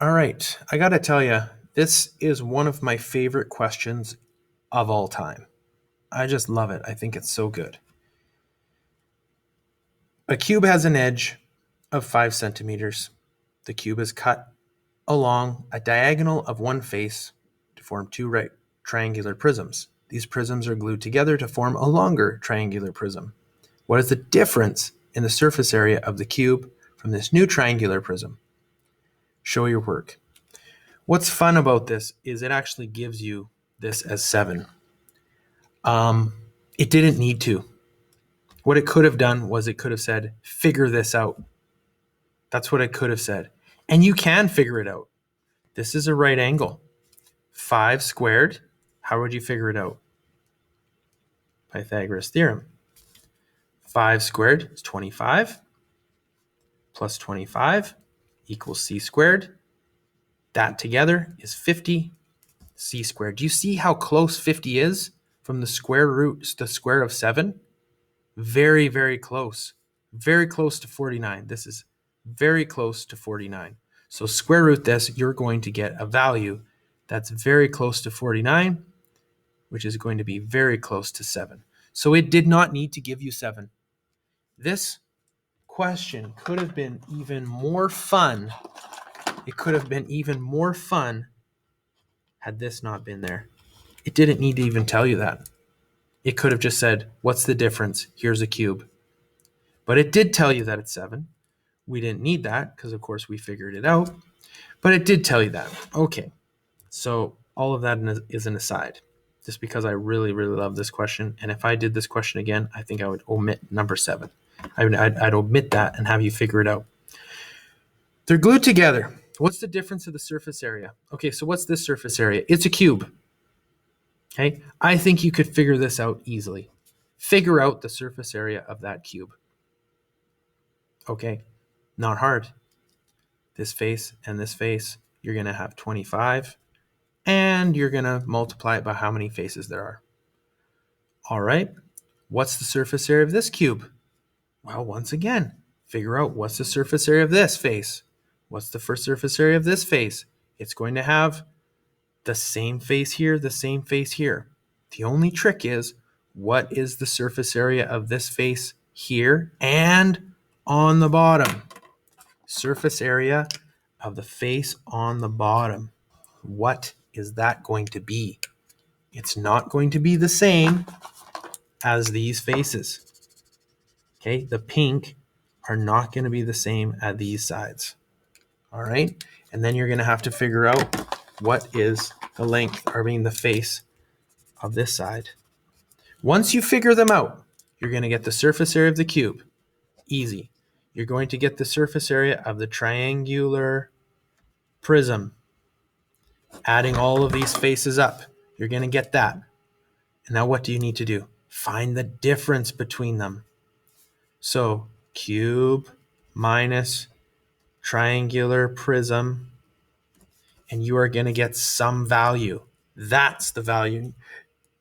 All right, I got to tell you, this is one of my favorite questions of all time. I just love it. I think it's so good. A cube has an edge of 5 centimeters. The cube is cut along a diagonal of one face to form two right triangular prisms. These prisms are glued together to form a longer triangular prism. What is the difference in the surface area of the cube from this new triangular prism? Show your work. What's fun about this is it actually gives you this as 7. It didn't need to. What it could have done was it could have said, figure this out. That's what it could have said. And you can figure it out. This is a right angle. 5 squared, how would you figure it out? Pythagoras theorem. 5 squared is 25 plus 25 equals c squared. That together is 50 c squared. Do you see how close 50 is from the square root to the square of 7? Very, very close. Very close to 49. This is very close to 49. So square root this, you're going to get a value that's very close to 49, which is going to be very close to 7. So it did not need to give you 7. This question could have been even more fun. It could have been even more fun had this not been there. It didn't need to even tell you that. It could have just said, what's the difference? Here's a cube. But it did tell you that it's 7. We didn't need that because, of course, we figured it out. But it did tell you that. Okay. So all of that is an aside, just because I really, really love this question. And if I did this question again, I think I would omit number 7. I'd omit that and have you figure it out. They're glued together. What's the difference of the surface area? Okay, so what's this surface area? It's a cube. Okay, I think you could figure this out easily. Figure out the surface area of that cube. Okay, not hard. This face and this face, you're going to have 25, and you're going to multiply it by how many faces there are. All right, what's the surface area of this cube? Well, once again, figure out what's the surface area of this face. What's the first surface area of this face? It's going to have the same face here, the same face here. The only trick is, what is the surface area of this face here and on the bottom? Surface area of the face on the bottom. What is that going to be? It's not going to be the same as these faces. Okay, the pink are not going to be the same at these sides. All right, and then you're going to have to figure out what is the length, the face of this side. Once you figure them out, you're going to get the surface area of the cube. Easy. You're going to get the surface area of the triangular prism. Adding all of these faces up, you're going to get that. And now what do you need to do? Find the difference between them. So cube minus triangular prism, and you are going to get some value. That's the value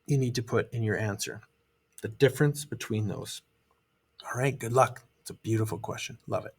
you need to put in your answer. The difference between those. All right, good luck. It's a beautiful question. Love it.